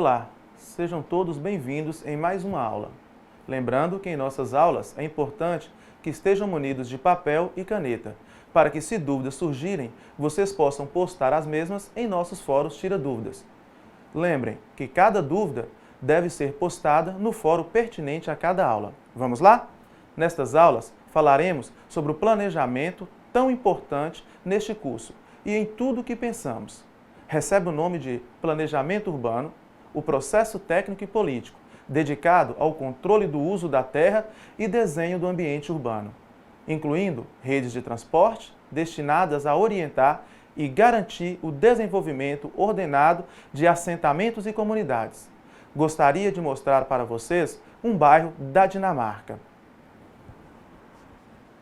Olá, sejam todos bem-vindos em mais uma aula. Lembrando que em nossas aulas é importante que estejam munidos de papel e caneta, para que, se dúvidas surgirem, vocês possam postar as mesmas em nossos fóruns Tira Dúvidas. Lembrem que cada dúvida deve ser postada no fórum pertinente a cada aula. Vamos lá? Nestas aulas, falaremos sobre o planejamento tão importante neste curso e em tudo o que pensamos. Recebe o nome de Planejamento Urbano, o processo técnico e político, dedicado ao controle do uso da terra e desenho do ambiente urbano, incluindo redes de transporte destinadas a orientar e garantir o desenvolvimento ordenado de assentamentos e comunidades. Gostaria de mostrar para vocês um bairro da Dinamarca.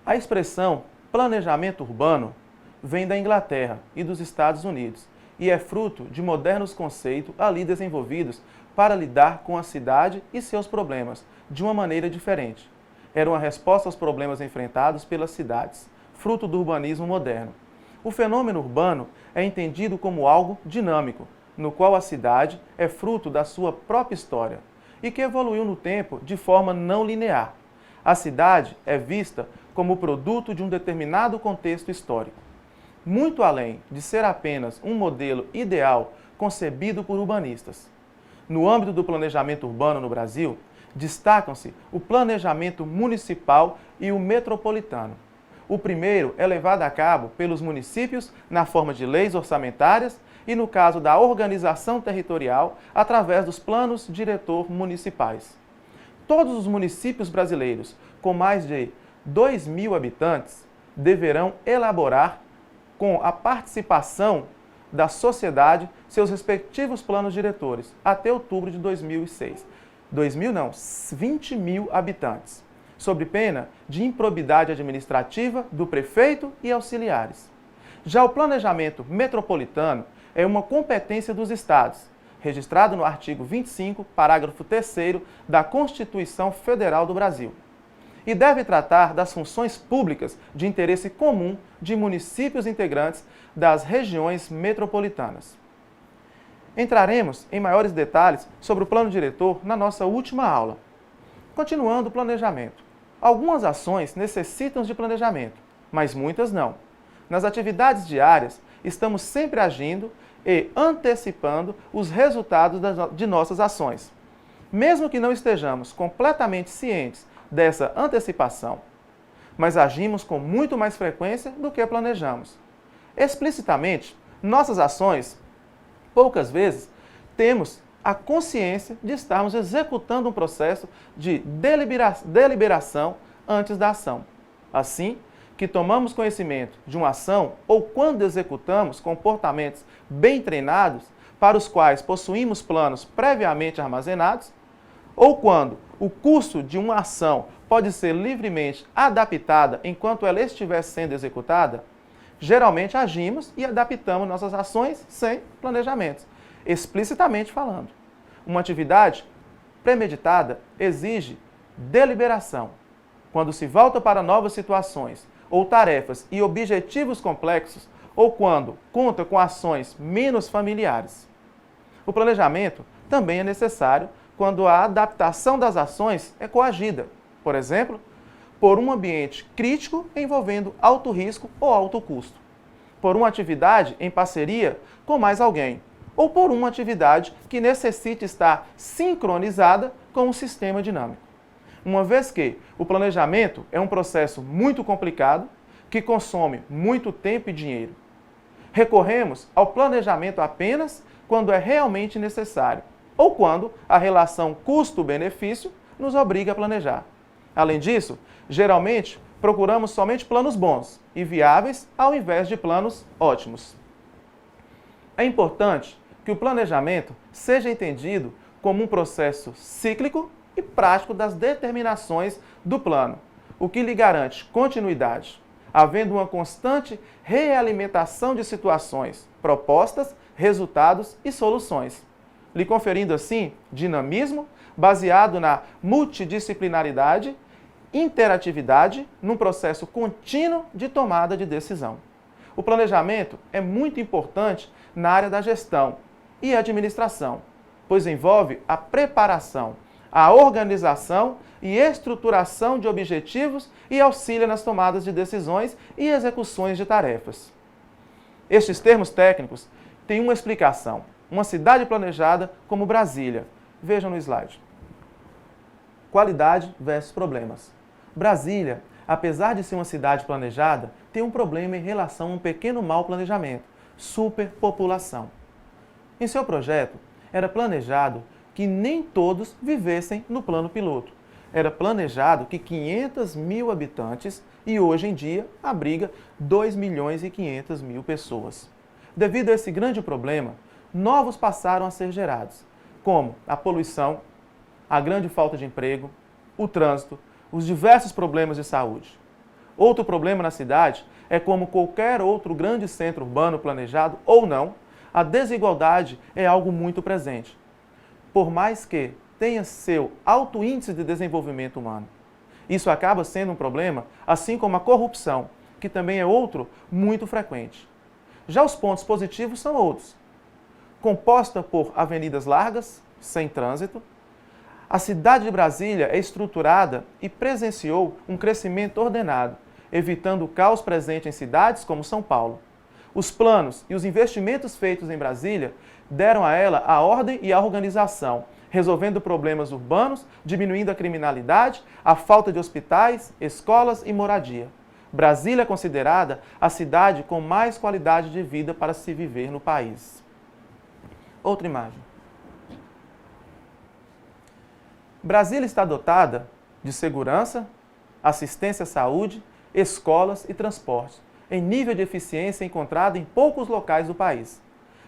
A expressão planejamento urbano vem da Inglaterra e dos Estados Unidos e é fruto de modernos conceitos ali desenvolvidos para lidar com a cidade e seus problemas de uma maneira diferente. Era uma resposta aos problemas enfrentados pelas cidades, fruto do urbanismo moderno. O fenômeno urbano é entendido como algo dinâmico, no qual a cidade é fruto da sua própria história e que evoluiu no tempo de forma não linear. A cidade é vista como produto de um determinado contexto histórico, muito além de ser apenas um modelo ideal concebido por urbanistas. No âmbito do planejamento urbano no Brasil, destacam-se o planejamento municipal e o metropolitano. O primeiro é levado a cabo pelos municípios na forma de leis orçamentárias e, no caso da organização territorial, através dos planos diretor municipais. Todos os municípios brasileiros com mais de 2.000 habitantes deverão elaborar, com a participação da sociedade, seus respectivos planos diretores, até outubro de 2006. 20.000 habitantes, sob pena de improbidade administrativa do prefeito e auxiliares. Já o planejamento metropolitano é uma competência dos estados, registrado no artigo 25, parágrafo 3º da Constituição Federal do Brasil, e deve tratar das funções públicas de interesse comum de municípios integrantes das regiões metropolitanas. Entraremos em maiores detalhes sobre o plano diretor na nossa última aula. Continuando o planejamento. Algumas ações necessitam de planejamento, mas muitas não. Nas atividades diárias, estamos sempre agindo e antecipando os resultados de nossas ações. Mesmo que não estejamos completamente cientes dessa antecipação, mas agimos com muito mais frequência do que planejamos. Explicitamente, nossas ações, poucas vezes, temos a consciência de estarmos executando um processo de deliberação antes da ação. Assim, que tomamos conhecimento de uma ação ou quando executamos comportamentos bem treinados, para os quais possuímos planos previamente armazenados, ou quando o curso de uma ação pode ser livremente adaptada enquanto ela estiver sendo executada, geralmente agimos e adaptamos nossas ações sem planejamentos, explicitamente falando. Uma atividade premeditada exige deliberação. Quando se volta para novas situações ou tarefas e objetivos complexos, ou quando conta com ações menos familiares. O planejamento também é necessário quando a adaptação das ações é coagida, por exemplo, por um ambiente crítico envolvendo alto risco ou alto custo, por uma atividade em parceria com mais alguém, ou por uma atividade que necessite estar sincronizada com um sistema dinâmico. Uma vez que o planejamento é um processo muito complicado, que consome muito tempo e dinheiro. Recorremos ao planejamento apenas quando é realmente necessário, ou quando a relação custo-benefício nos obriga a planejar. Além disso, geralmente procuramos somente planos bons e viáveis ao invés de planos ótimos. É importante que o planejamento seja entendido como um processo cíclico e prático das determinações do plano, o que lhe garante continuidade, havendo uma constante realimentação de situações, propostas, resultados e soluções, lhe conferindo assim dinamismo baseado na multidisciplinaridade, interatividade num processo contínuo de tomada de decisão. O planejamento é muito importante na área da gestão e administração, pois envolve a preparação, a organização e estruturação de objetivos e auxilia nas tomadas de decisões e execuções de tarefas. Estes termos técnicos têm uma explicação. Uma cidade planejada como Brasília. Vejam no slide. Qualidade versus problemas. Brasília, apesar de ser uma cidade planejada, tem um problema em relação a um pequeno mau planejamento: superpopulação. Em seu projeto, era planejado que nem todos vivessem no plano piloto. Era planejado que 500 mil habitantes e hoje em dia abriga 2.500.000 pessoas. Devido a esse grande problema, novos passaram a ser gerados, como a poluição, a grande falta de emprego, o trânsito, os diversos problemas de saúde. Outro problema na cidade é, como qualquer outro grande centro urbano planejado ou não, a desigualdade é algo muito presente. Por mais que tenha seu alto índice de desenvolvimento humano, isso acaba sendo um problema, assim como a corrupção, que também é outro muito frequente. Já os pontos positivos são outros. Composta por avenidas largas, sem trânsito, a cidade de Brasília é estruturada e presenciou um crescimento ordenado, evitando o caos presente em cidades como São Paulo. Os planos e os investimentos feitos em Brasília deram a ela a ordem e a organização, resolvendo problemas urbanos, diminuindo a criminalidade, a falta de hospitais, escolas e moradia. Brasília é considerada a cidade com mais qualidade de vida para se viver no país. Outra imagem. Brasília está dotada de segurança, assistência à saúde, escolas e transporte, em nível de eficiência encontrado em poucos locais do país.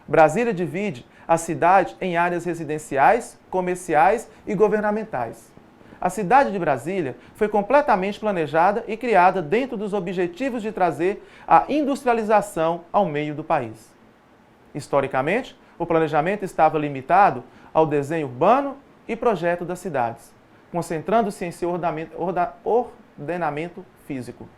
Brasília divide a cidade em áreas residenciais, comerciais e governamentais. A cidade de Brasília foi completamente planejada e criada dentro dos objetivos de trazer a industrialização ao meio do país. Historicamente, o planejamento estava limitado ao desenho urbano e projeto das cidades, concentrando-se em seu ordenamento físico.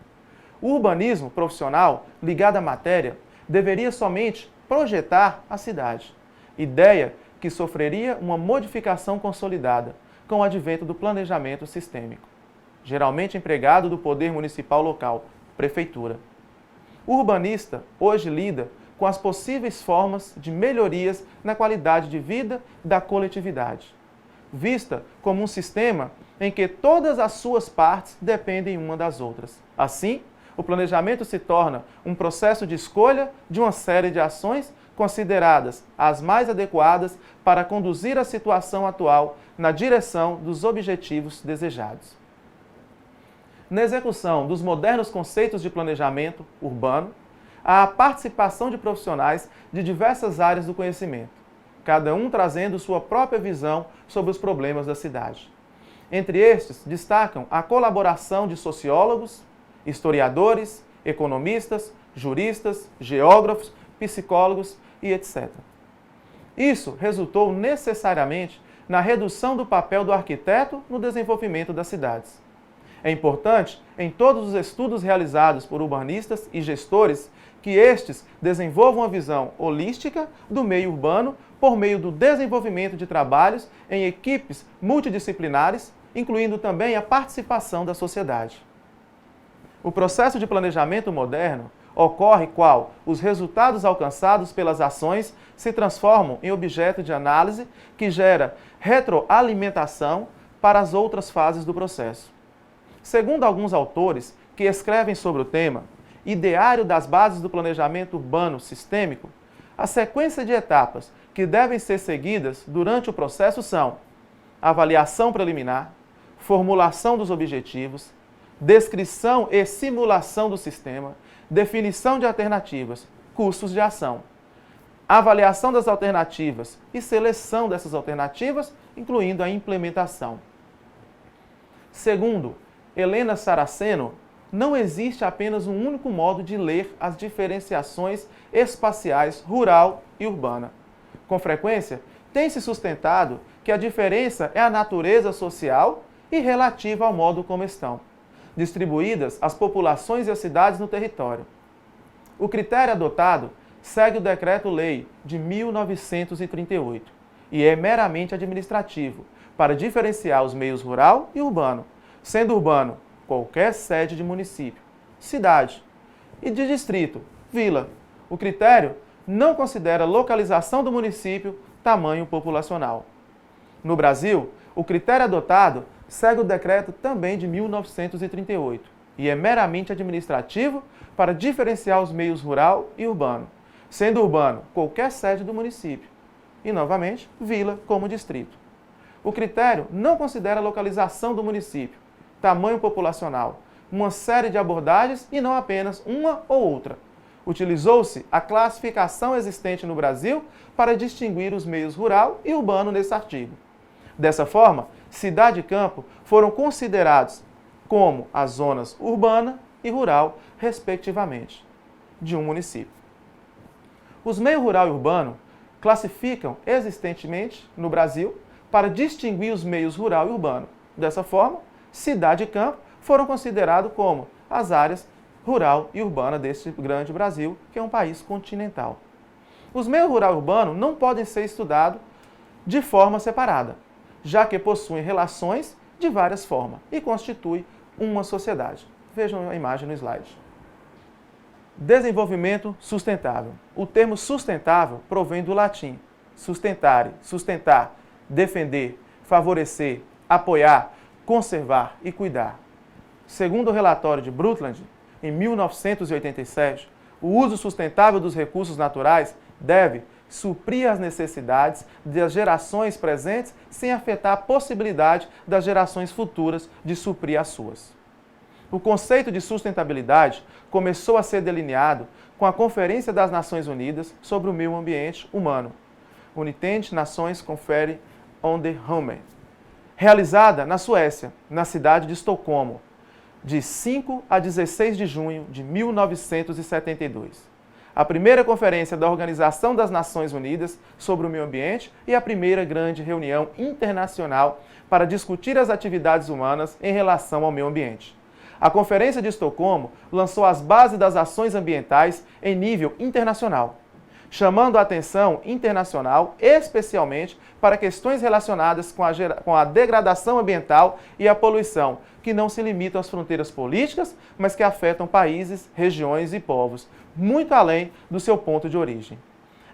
O urbanismo profissional, ligado à matéria, deveria somente projetar a cidade, ideia que sofreria uma modificação consolidada com o advento do planejamento sistêmico, geralmente empregado do poder municipal local, prefeitura. O urbanista hoje lida com as possíveis formas de melhorias na qualidade de vida da coletividade, vista como um sistema em que todas as suas partes dependem uma das outras. Assim, o planejamento se torna um processo de escolha de uma série de ações consideradas as mais adequadas para conduzir a situação atual na direção dos objetivos desejados. Na execução dos modernos conceitos de planejamento urbano, há a participação de profissionais de diversas áreas do conhecimento, cada um trazendo sua própria visão sobre os problemas da cidade. Entre estes, destacam a colaboração de sociólogos, historiadores, economistas, juristas, geógrafos, psicólogos e etc. Isso resultou necessariamente na redução do papel do arquiteto no desenvolvimento das cidades. É importante, em todos os estudos realizados por urbanistas e gestores, que estes desenvolvam uma visão holística do meio urbano por meio do desenvolvimento de trabalhos em equipes multidisciplinares, incluindo também a participação da sociedade. O processo de planejamento moderno ocorre qual os resultados alcançados pelas ações se transformam em objeto de análise que gera retroalimentação para as outras fases do processo. Segundo alguns autores que escrevem sobre o tema, Ideário das Bases do Planejamento Urbano Sistêmico, a sequência de etapas que devem ser seguidas durante o processo são avaliação preliminar, formulação dos objetivos, descrição e simulação do sistema, definição de alternativas, custos de ação, avaliação das alternativas e seleção dessas alternativas, incluindo a implementação. Segundo Helena Saraceno, não existe apenas um único modo de ler as diferenciações espaciais rural e urbana. Com frequência, tem-se sustentado que a diferença é a natureza social e relativa ao modo como estão distribuídas as populações e as cidades no território. O critério adotado segue o Decreto-Lei de 1938, e é meramente administrativo, para diferenciar os meios rural e urbano, sendo urbano qualquer sede de município, cidade, e de distrito, vila. O critério não considera localização do município, tamanho populacional. No Brasil, o critério adotado segue o decreto também de 1938 e é meramente administrativo para diferenciar os meios rural e urbano, sendo urbano qualquer sede do município e, novamente, vila como distrito. O critério não considera a localização do município, tamanho populacional, uma série de abordagens e não apenas uma ou outra. Utilizou-se a classificação existente no Brasil para distinguir os meios rural e urbano nesse artigo. Dessa forma, cidade e campo foram considerados como as zonas urbana e rural, respectivamente, de um município. Os meios rural e urbano classificam existentemente no Brasil para distinguir os meios rural e urbano. Dessa forma, cidade e campo foram considerados como as áreas rural e urbana deste grande Brasil, que é um país continental. Os meios rural e urbano não podem ser estudados de forma separada, já que possuem relações de várias formas e constituem uma sociedade. Vejam a imagem no slide. Desenvolvimento sustentável. O termo sustentável provém do latim sustentare, sustentar, defender, favorecer, apoiar, conservar e cuidar. Segundo o relatório de Brundtland, em 1987, o uso sustentável dos recursos naturais deve suprir as necessidades das gerações presentes sem afetar a possibilidade das gerações futuras de suprir as suas. O conceito de sustentabilidade começou a ser delineado com a Conferência das Nações Unidas sobre o Meio Ambiente Humano, United Nations Conference on the Human, realizada na Suécia, na cidade de Estocolmo, de 5 a 16 de junho de 1972. A primeira conferência da Organização das Nações Unidas sobre o Meio Ambiente e a primeira grande reunião internacional para discutir as atividades humanas em relação ao meio ambiente. A Conferência de Estocolmo lançou as bases das ações ambientais em nível internacional, chamando a atenção internacional especialmente para questões relacionadas com a degradação ambiental e a poluição, que não se limitam às fronteiras políticas, mas que afetam países, regiões e povos, muito além do seu ponto de origem.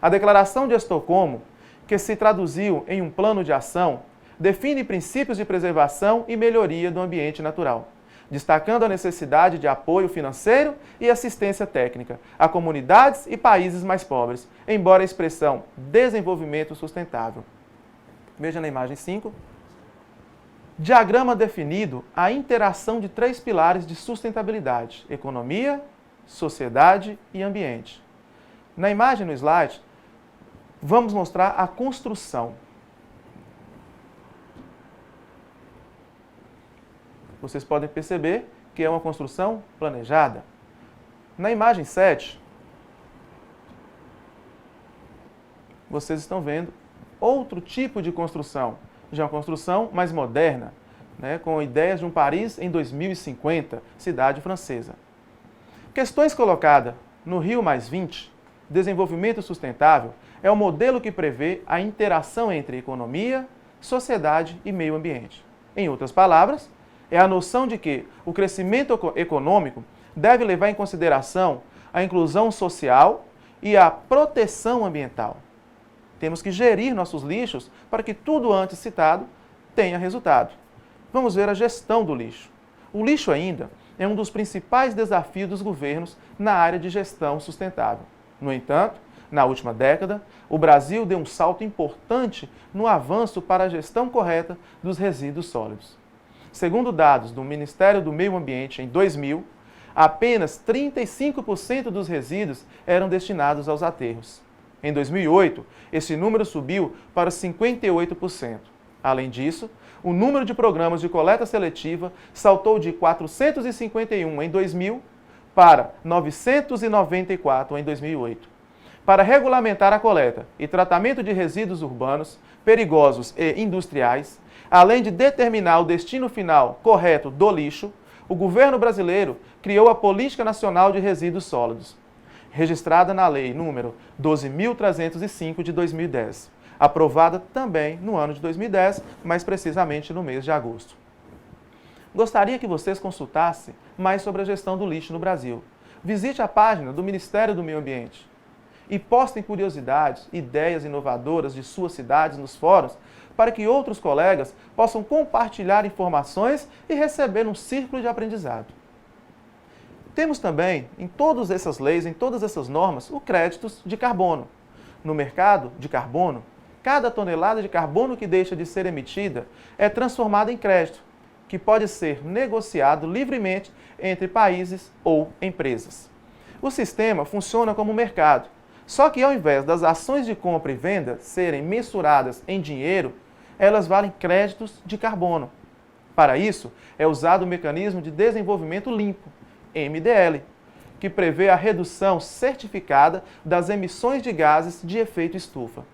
A Declaração de Estocolmo, que se traduziu em um plano de ação, define princípios de preservação e melhoria do ambiente natural, destacando a necessidade de apoio financeiro e assistência técnica a comunidades e países mais pobres, embora a expressão desenvolvimento sustentável. Veja na imagem 5. Diagrama definido a interação de 3 pilares de sustentabilidade: economia, sociedade e ambiente. Na imagem no slide, vamos mostrar a construção. Vocês podem perceber que é uma construção planejada. Na imagem 7, vocês estão vendo outro tipo de construção, já uma construção mais moderna, com ideias de um Paris em 2050, cidade francesa. Questões colocadas no Rio+20, desenvolvimento sustentável, é o modelo que prevê a interação entre economia, sociedade e meio ambiente. Em outras palavras, é a noção de que o crescimento econômico deve levar em consideração a inclusão social e a proteção ambiental. Temos que gerir nossos lixos para que tudo antes citado tenha resultado. Vamos ver a gestão do lixo. O lixo ainda é um dos principais desafios dos governos na área de gestão sustentável. No entanto, na última década, o Brasil deu um salto importante no avanço para a gestão correta dos resíduos sólidos. Segundo dados do Ministério do Meio Ambiente, em 2000, apenas 35% dos resíduos eram destinados aos aterros. Em 2008, esse número subiu para 58%. Além disso, o número de programas de coleta seletiva saltou de 451 em 2000 para 994 em 2008. Para regulamentar a coleta e tratamento de resíduos urbanos, perigosos e industriais, além de determinar o destino final correto do lixo, o governo brasileiro criou a Política Nacional de Resíduos Sólidos, registrada na Lei nº 12.305 de 2010. aprovada também no ano de 2010, mais precisamente no mês de agosto. Gostaria que vocês consultassem mais sobre a gestão do lixo no Brasil. Visite a página do Ministério do Meio Ambiente e postem curiosidades, ideias inovadoras de suas cidades nos fóruns para que outros colegas possam compartilhar informações e receber um círculo de aprendizado. Temos também, em todas essas leis, em todas essas normas, o créditos de carbono. No mercado de carbono, cada tonelada de carbono que deixa de ser emitida é transformada em crédito, que pode ser negociado livremente entre países ou empresas. O sistema funciona como um mercado, só que ao invés das ações de compra e venda serem mensuradas em dinheiro, elas valem créditos de carbono. Para isso, é usado o Mecanismo de Desenvolvimento Limpo, MDL, que prevê a redução certificada das emissões de gases de efeito estufa.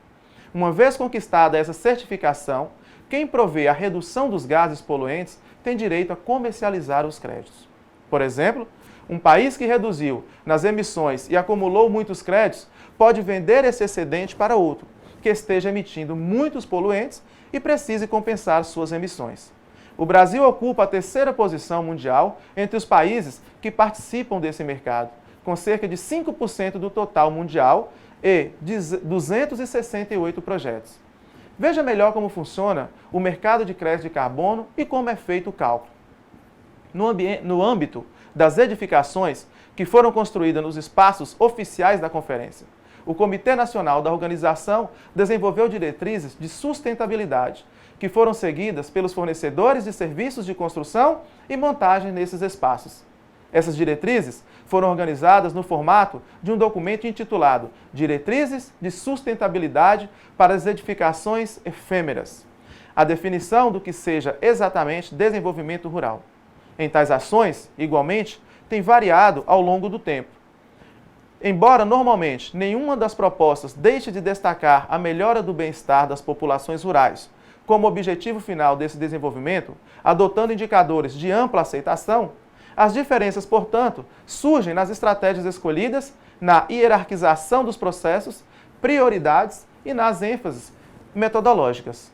Uma vez conquistada essa certificação, quem provê a redução dos gases poluentes tem direito a comercializar os créditos. Por exemplo, um país que reduziu nas emissões e acumulou muitos créditos pode vender esse excedente para outro, que esteja emitindo muitos poluentes e precise compensar suas emissões. O Brasil ocupa a terceira posição mundial entre os países que participam desse mercado, com cerca de 5% do total mundial e 268 projetos. Veja melhor como funciona o mercado de crédito de carbono e como é feito o cálculo. No âmbito das edificações que foram construídas nos espaços oficiais da conferência, o Comitê Nacional da Organização desenvolveu diretrizes de sustentabilidade, que foram seguidas pelos fornecedores de serviços de construção e montagem nesses espaços. Essas diretrizes foram organizadas no formato de um documento intitulado Diretrizes de Sustentabilidade para as Edificações Efêmeras, a definição do que seja exatamente desenvolvimento rural. Em tais ações, igualmente, tem variado ao longo do tempo. Embora, normalmente, nenhuma das propostas deixe de destacar a melhora do bem-estar das populações rurais como objetivo final desse desenvolvimento, adotando indicadores de ampla aceitação, as diferenças, portanto, surgem nas estratégias escolhidas, na hierarquização dos processos, prioridades e nas ênfases metodológicas.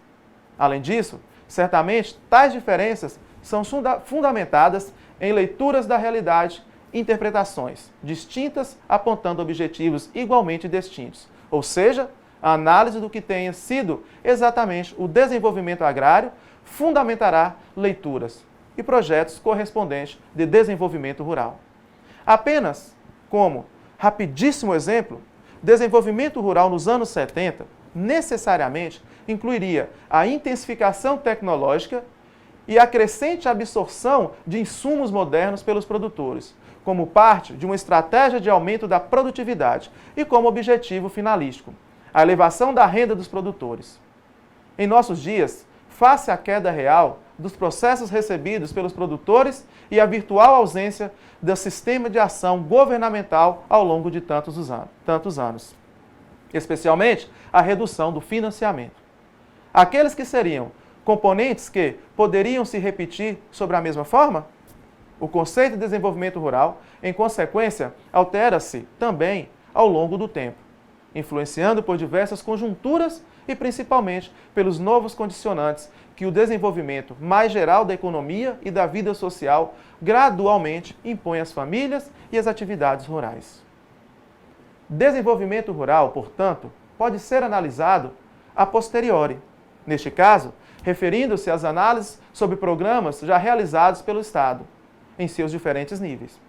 Além disso, certamente, tais diferenças são fundamentadas em leituras da realidade, interpretações distintas apontando objetivos igualmente distintos, ou seja, a análise do que tenha sido exatamente o desenvolvimento agrário fundamentará leituras e projetos correspondentes de desenvolvimento rural. Apenas como rapidíssimo exemplo, desenvolvimento rural nos anos 70 necessariamente incluiria a intensificação tecnológica e a crescente absorção de insumos modernos pelos produtores, como parte de uma estratégia de aumento da produtividade e como objetivo finalístico, a elevação da renda dos produtores. Em nossos dias, face à queda real dos processos recebidos pelos produtores e a virtual ausência do sistema de ação governamental ao longo de tantos anos, especialmente a redução do financiamento. Aqueles que seriam componentes que poderiam se repetir sobre a mesma forma? O conceito de desenvolvimento rural, em consequência, altera-se também ao longo do tempo, influenciando por diversas conjunturas e principalmente pelos novos condicionantes que o desenvolvimento mais geral da economia e da vida social gradualmente impõe às famílias e às atividades rurais. Desenvolvimento rural, portanto, pode ser analisado a posteriori, neste caso, referindo-se às análises sobre programas já realizados pelo Estado, em seus diferentes níveis,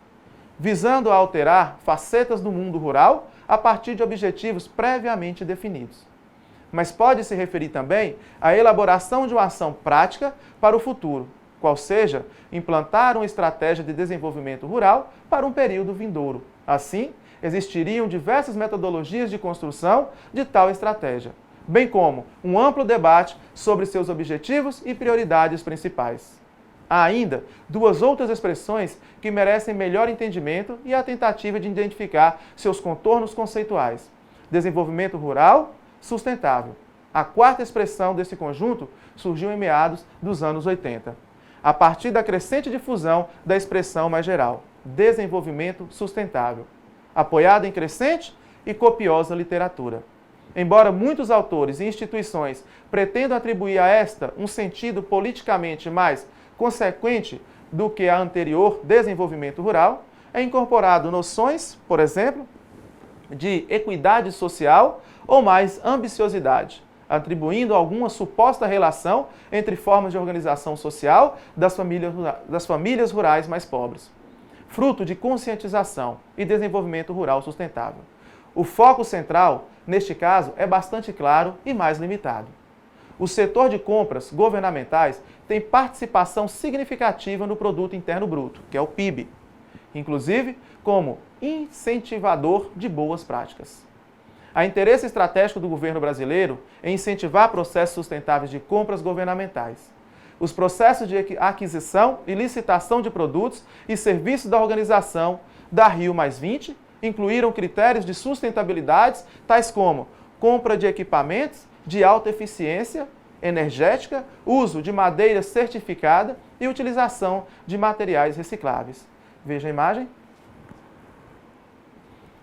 visando a alterar facetas do mundo rural a partir de objetivos previamente definidos. Mas pode se referir também à elaboração de uma ação prática para o futuro, qual seja, implantar uma estratégia de desenvolvimento rural para um período vindouro. Assim, existiriam diversas metodologias de construção de tal estratégia, bem como um amplo debate sobre seus objetivos e prioridades principais. Há ainda duas outras expressões que merecem melhor entendimento e a tentativa de identificar seus contornos conceituais: desenvolvimento rural sustentável. A quarta expressão desse conjunto surgiu em meados dos anos 80, a partir da crescente difusão da expressão mais geral, desenvolvimento sustentável, apoiada em crescente e copiosa literatura. Embora muitos autores e instituições pretendam atribuir a esta um sentido politicamente mais consequente do que a anterior desenvolvimento rural, é incorporado noções, por exemplo, de equidade social ou mais ambiciosidade, atribuindo alguma suposta relação entre formas de organização social das famílias rurais mais pobres, fruto de conscientização e desenvolvimento rural sustentável. O foco central, neste caso, é bastante claro e mais limitado. O setor de compras governamentais tem participação significativa no Produto Interno Bruto, que é o PIB, inclusive como incentivador de boas práticas. Há interesse estratégico do governo brasileiro em incentivar processos sustentáveis de compras governamentais. Os processos de aquisição e licitação de produtos e serviços da organização da Rio+20 incluíram critérios de sustentabilidade, tais como compra de equipamentos de alta eficiência energética, uso de madeira certificada e utilização de materiais recicláveis. Veja a imagem.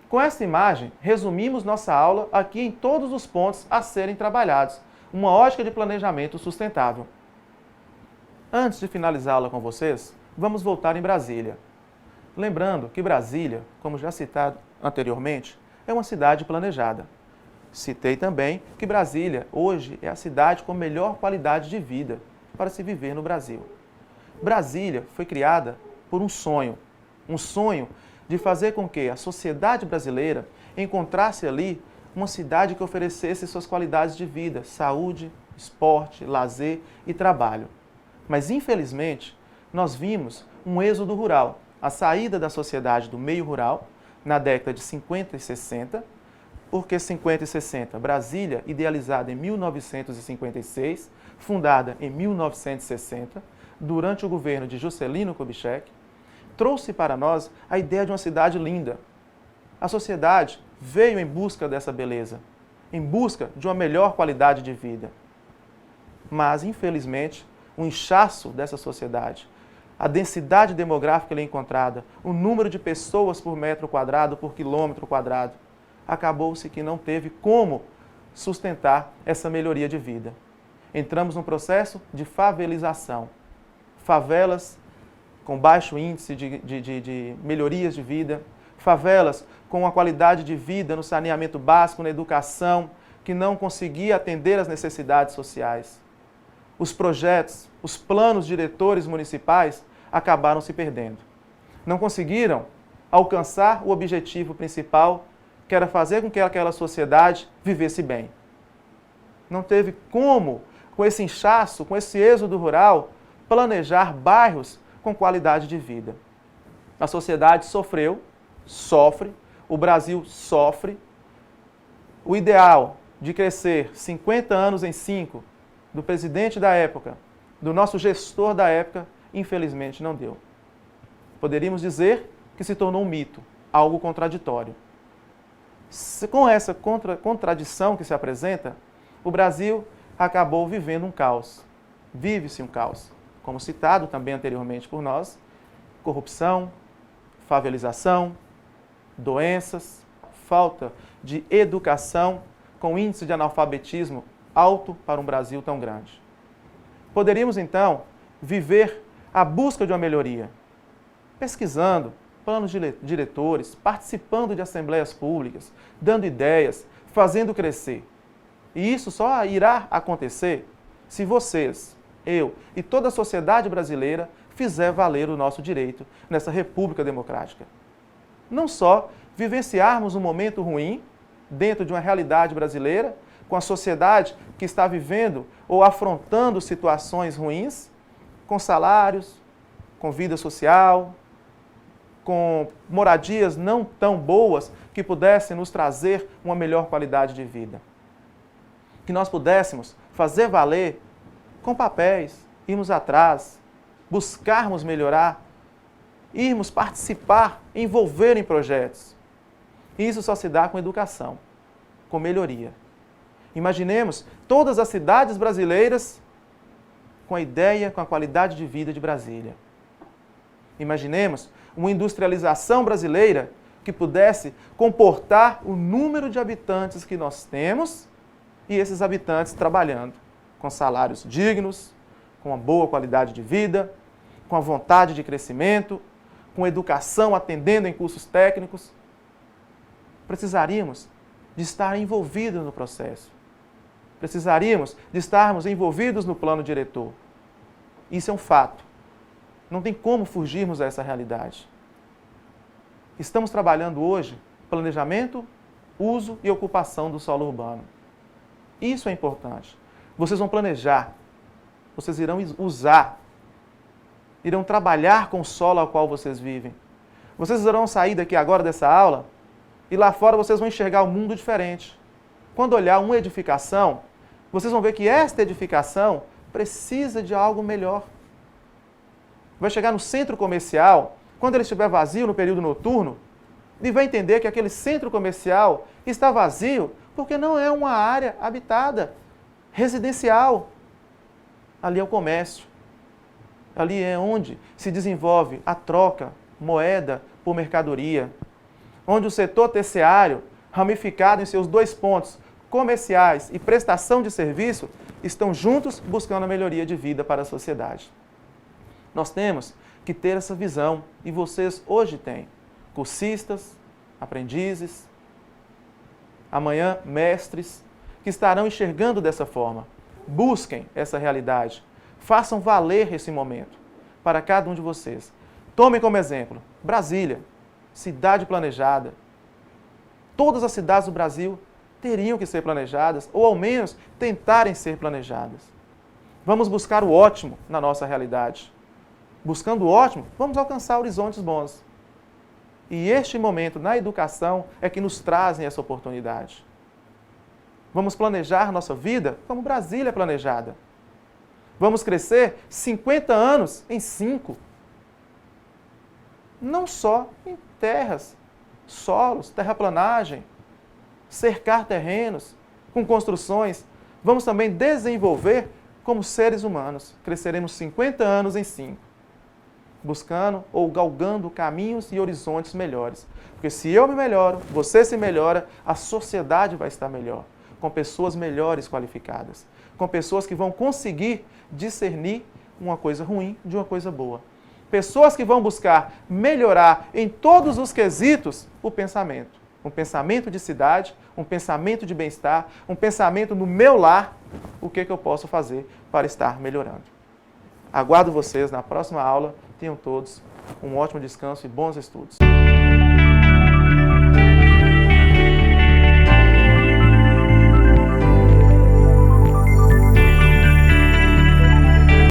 Com esta imagem, resumimos nossa aula aqui em todos os pontos a serem trabalhados, uma ótica de planejamento sustentável. Antes de finalizar a aula com vocês, vamos voltar em Brasília. Lembrando que Brasília, como já citado anteriormente, é uma cidade planejada. Citei também que Brasília hoje é a cidade com melhor qualidade de vida para se viver no Brasil. Brasília foi criada por um sonho de fazer com que a sociedade brasileira encontrasse ali uma cidade que oferecesse suas qualidades de vida, saúde, esporte, lazer e trabalho. Mas, infelizmente, nós vimos um êxodo rural, a saída da sociedade do meio rural na década de 50 e 60, porque 50 e 60, Brasília, idealizada em 1956, fundada em 1960, durante o governo de Juscelino Kubitschek, trouxe para nós a ideia de uma cidade linda. A sociedade veio em busca dessa beleza, em busca de uma melhor qualidade de vida. Mas, infelizmente, o inchaço dessa sociedade, a densidade demográfica ali encontrada, o número de pessoas por metro quadrado, por quilômetro quadrado, acabou-se que não teve como sustentar essa melhoria de vida. Entramos num processo de favelização. Favelas com baixo índice de melhorias de vida, favelas com uma qualidade de vida no saneamento básico, na educação, que não conseguia atender às necessidades sociais. Os projetos, os planos diretores municipais acabaram se perdendo. Não conseguiram alcançar o objetivo principal, que era fazer com que aquela sociedade vivesse bem. Não teve como, com esse inchaço, com esse êxodo rural, planejar bairros com qualidade de vida. A sociedade sofreu, sofre, o Brasil sofre. O ideal de crescer 50 anos em 5, do presidente da época, do nosso gestor da época, infelizmente não deu. Poderíamos dizer que se tornou um mito, algo contraditório. Com essa contradição que se apresenta, o Brasil acabou vivendo um caos. Vive-se um caos. Como citado também anteriormente por nós, corrupção, favelização, doenças, falta de educação, com índice de analfabetismo alto para um Brasil tão grande. Poderíamos, então, viver a busca de uma melhoria, pesquisando planos diretores, participando de assembleias públicas, dando ideias, fazendo crescer. E isso só irá acontecer se vocês, eu e toda a sociedade brasileira fizer valer o nosso direito nessa República Democrática. Não só vivenciarmos um momento ruim dentro de uma realidade brasileira, com a sociedade que está vivendo ou afrontando situações ruins, com salários, com vida social, com moradias não tão boas que pudessem nos trazer uma melhor qualidade de vida. Que nós pudéssemos fazer valer com papéis, irmos atrás, buscarmos melhorar, irmos participar, envolver em projetos. E isso só se dá com educação, com melhoria. Imaginemos todas as cidades brasileiras com a ideia, com a qualidade de vida de Brasília. Imaginemos uma industrialização brasileira que pudesse comportar o número de habitantes que nós temos e esses habitantes trabalhando com salários dignos, com uma boa qualidade de vida, com a vontade de crescimento, com educação, atendendo em cursos técnicos. Precisaríamos de estar envolvidos no processo. Precisaríamos de estarmos envolvidos no plano diretor. Isso é um fato. Não tem como fugirmos dessa realidade. Estamos trabalhando hoje planejamento, uso e ocupação do solo urbano. Isso é importante. Vocês vão planejar, vocês irão usar, irão trabalhar com o solo ao qual vocês vivem. Vocês irão sair daqui agora dessa aula e lá fora vocês vão enxergar um mundo diferente. Quando olhar uma edificação, vocês vão ver que esta edificação precisa de algo melhor. Vai chegar no centro comercial, quando ele estiver vazio no período noturno, e vai entender que aquele centro comercial está vazio porque não é uma área habitada, residencial. Ali é o comércio. Ali é onde se desenvolve a troca, moeda por mercadoria. Onde o setor terciário, ramificado em seus dois pontos, comerciais e prestação de serviço, estão juntos buscando a melhoria de vida para a sociedade. Nós temos que ter essa visão, e vocês hoje têm. Cursistas, aprendizes, amanhã mestres, que estarão enxergando dessa forma. Busquem essa realidade. Façam valer esse momento para cada um de vocês. Tomem como exemplo Brasília, cidade planejada. Todas as cidades do Brasil teriam que ser planejadas, ou ao menos tentarem ser planejadas. Vamos buscar o ótimo na nossa realidade. Buscando o ótimo, vamos alcançar horizontes bons. E este momento na educação é que nos trazem essa oportunidade. Vamos planejar nossa vida como Brasília é planejada. Vamos crescer 50 anos em 5. Não só em terras, solos, terraplanagem, cercar terrenos com construções. Vamos também desenvolver como seres humanos. Cresceremos 50 anos em 5. Buscando ou galgando caminhos e horizontes melhores. Porque se eu me melhoro, você se melhora, a sociedade vai estar melhor, com pessoas melhores qualificadas, com pessoas que vão conseguir discernir uma coisa ruim de uma coisa boa. Pessoas que vão buscar melhorar em todos os quesitos o pensamento. Um pensamento de cidade, um pensamento de bem-estar, um pensamento no meu lar, o que eu posso fazer para estar melhorando. Aguardo vocês na próxima aula. Tenham todos um ótimo descanso e bons estudos.